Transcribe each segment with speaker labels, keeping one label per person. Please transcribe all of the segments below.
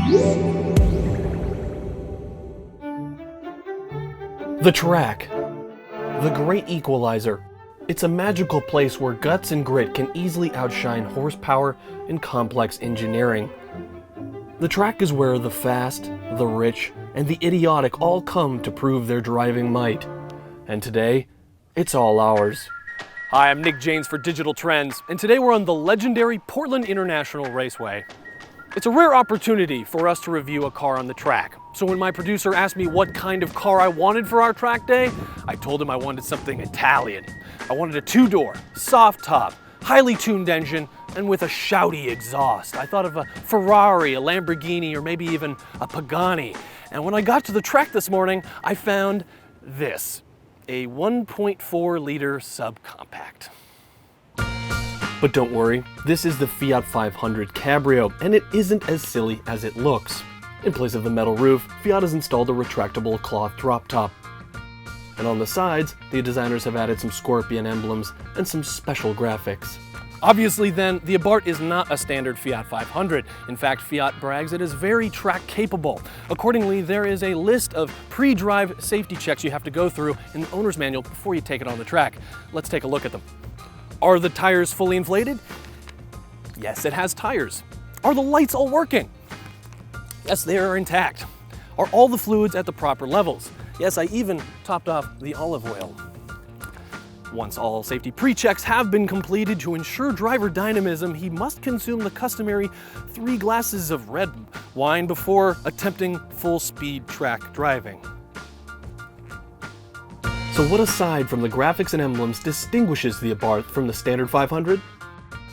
Speaker 1: The track, the great equalizer. It's a magical place where guts and grit can easily outshine horsepower and complex engineering. The track is where the fast, the rich, and the idiotic all come to prove their driving might. And today, it's all ours. Hi, I'm Nick James for Digital Trends, and today we're on the legendary Portland International Raceway. It's a rare opportunity for us to review a car on the track. So when my producer asked me what kind of car I wanted for our track day, I told him I wanted something Italian. I wanted a two-door, soft top, highly tuned engine, and with a shouty exhaust. I thought of a Ferrari, a Lamborghini, or maybe even a Pagani. And when I got to the track this morning, I found this, a 1.4 liter subcompact. But don't worry, this is the Fiat 500 Cabrio, and it isn't as silly as it looks. In place of the metal roof, Fiat has installed a retractable cloth drop top. And on the sides, the designers have added some scorpion emblems and some special graphics. Obviously then, the Abarth is not a standard Fiat 500. In fact, Fiat brags it is very track capable. Accordingly, there is a list of pre-drive safety checks you have to go through in the owner's manual before you take it on the track. Let's take a look at them. Are the tires fully inflated? Yes, it has tires. Are the lights all working? Yes, they are intact. Are all the fluids at the proper levels? Yes, I even topped off the olive oil. Once all safety pre-checks have been completed, to ensure driver dynamism, he must consume the customary 3 glasses of red wine before attempting full-speed track driving. So what aside from the graphics and emblems distinguishes the Abarth from the standard 500?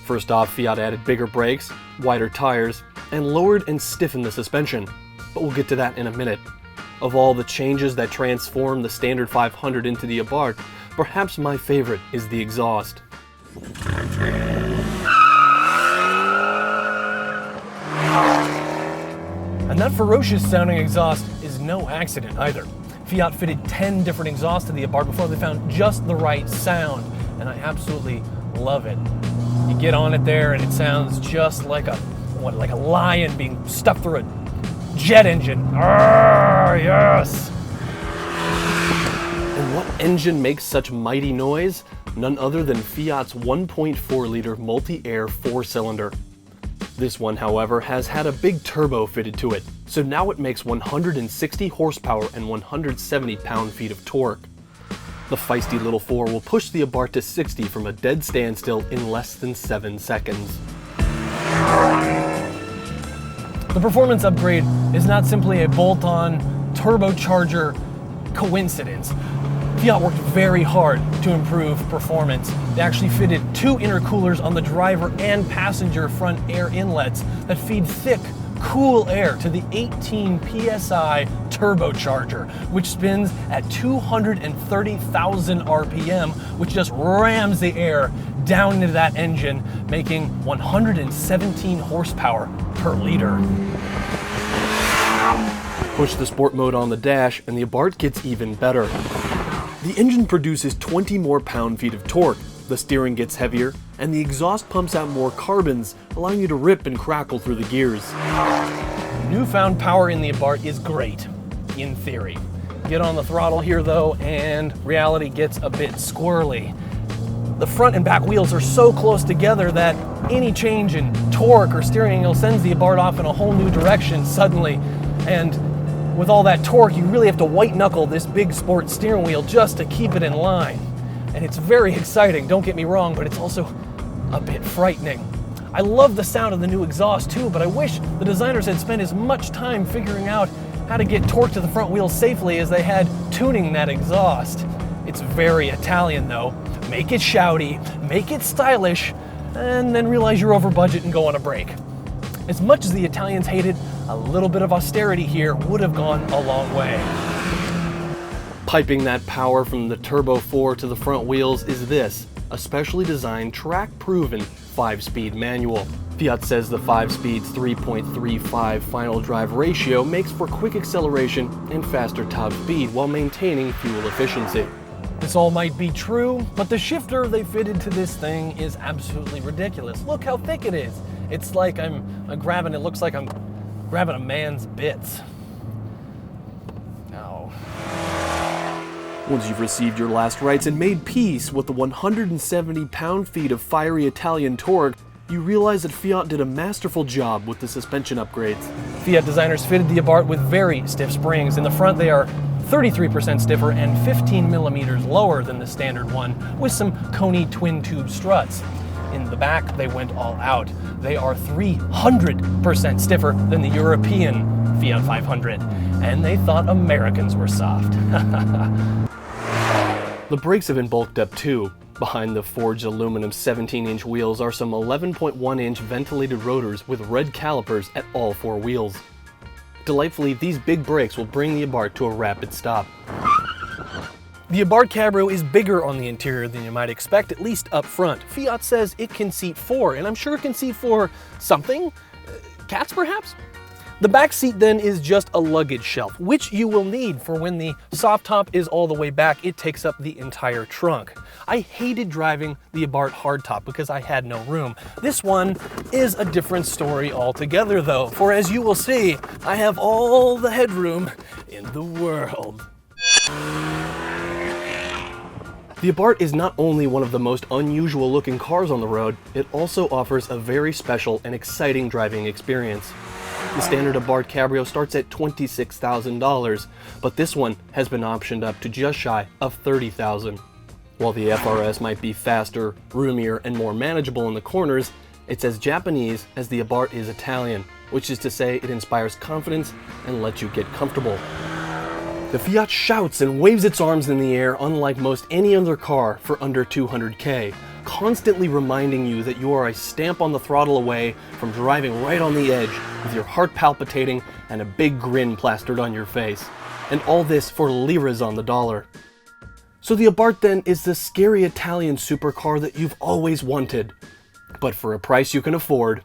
Speaker 1: First off, Fiat added bigger brakes, wider tires, and lowered and stiffened the suspension. But we'll get to that in a minute. Of all the changes that transform the standard 500 into the Abarth, perhaps my favorite is the exhaust. And that ferocious sounding exhaust is no accident either. Fiat fitted 10 different exhausts to the Abarth before they found just the right sound, and I absolutely love it. You get on it there and it sounds just like a lion being stuffed through a jet engine. Arrgh, yes! And what engine makes such mighty noise? None other than Fiat's 1.4 liter multi-air 4-cylinder. This one, however, has had a big turbo fitted to it, so now it makes 160 horsepower and 170 pound-feet of torque. The feisty little 4 will push the Abarth to 60 from a dead standstill in less than 7 seconds. The performance upgrade is not simply a bolt-on turbocharger coincidence. Fiat worked very hard to improve performance. They actually fitted 2 intercoolers on the driver and passenger front air inlets that feed thick, cool air to the 18 PSI turbocharger, which spins at 230,000 RPM, which just rams the air down into that engine, making 117 horsepower per liter. Push the sport mode on the dash and the Abarth gets even better. The engine produces 20 more pound-feet of torque, the steering gets heavier, and the exhaust pumps out more carbons, allowing you to rip and crackle through the gears. Newfound power in the Abarth is great, in theory. Get on the throttle here though, and reality gets a bit squirrely. The front and back wheels are so close together that any change in torque or steering angle sends the Abarth off in a whole new direction suddenly, and with all that torque, you really have to white knuckle this big sport steering wheel just to keep it in line. And it's very exciting, don't get me wrong, but it's also a bit frightening. I love the sound of the new exhaust too, but I wish the designers had spent as much time figuring out how to get torque to the front wheel safely as they had tuning that exhaust. It's very Italian though. Make it shouty, make it stylish, and then realize you're over budget and go on a break. As much as the Italians hated, a little bit of austerity here would have gone a long way. Piping that power from the Turbo 4 to the front wheels is this, a specially designed, track-proven 5-speed manual. Fiat says the 5-speed's 3.35 final drive ratio makes for quick acceleration and faster top speed while maintaining fuel efficiency. This all might be true, but the shifter they fitted to this thing is absolutely ridiculous. Look how thick it is. It's like I'm grabbing, it looks like I'm grabbing a man's bits. Oh. Once you've received your last rites and made peace with the 170 pound-feet of fiery Italian torque, you realize that Fiat did a masterful job with the suspension upgrades. Fiat designers fitted the Abarth with very stiff springs. In the front, they are 33% stiffer and 15 millimeters lower than the standard one, with some Coney twin-tube struts. In the back, they went all out. They are 300% stiffer than the European Fiat 500, and they thought Americans were soft. The brakes have been bulked up too. Behind the forged aluminum 17-inch wheels are some 11.1-inch ventilated rotors with red calipers at all four wheels. Delightfully, these big brakes will bring the Abarth to a rapid stop. The Abarth Cabrio is bigger on the interior than you might expect, at least up front. Fiat says it can seat 4, and I'm sure it can seat 4 something? Cats, perhaps? The back seat then is just a luggage shelf, which you will need for when the soft top is all the way back. It takes up the entire trunk. I hated driving the Abarth hardtop because I had no room. This one is a different story altogether though, for as you will see, I have all the headroom in the world. The Abarth is not only one of the most unusual looking cars on the road, it also offers a very special and exciting driving experience. The standard Abarth Cabrio starts at $26,000, but this one has been optioned up to just shy of $30,000. While the FRS might be faster, roomier, and more manageable in the corners, it's as Japanese as the Abarth is Italian, which is to say it inspires confidence and lets you get comfortable. The Fiat shouts and waves its arms in the air unlike most any other car for under $200K, constantly reminding you that you are a stamp on the throttle away from driving right on the edge with your heart palpitating and a big grin plastered on your face. And all this for liras on the dollar. So the Abarth then is the scary Italian supercar that you've always wanted, but for a price you can afford.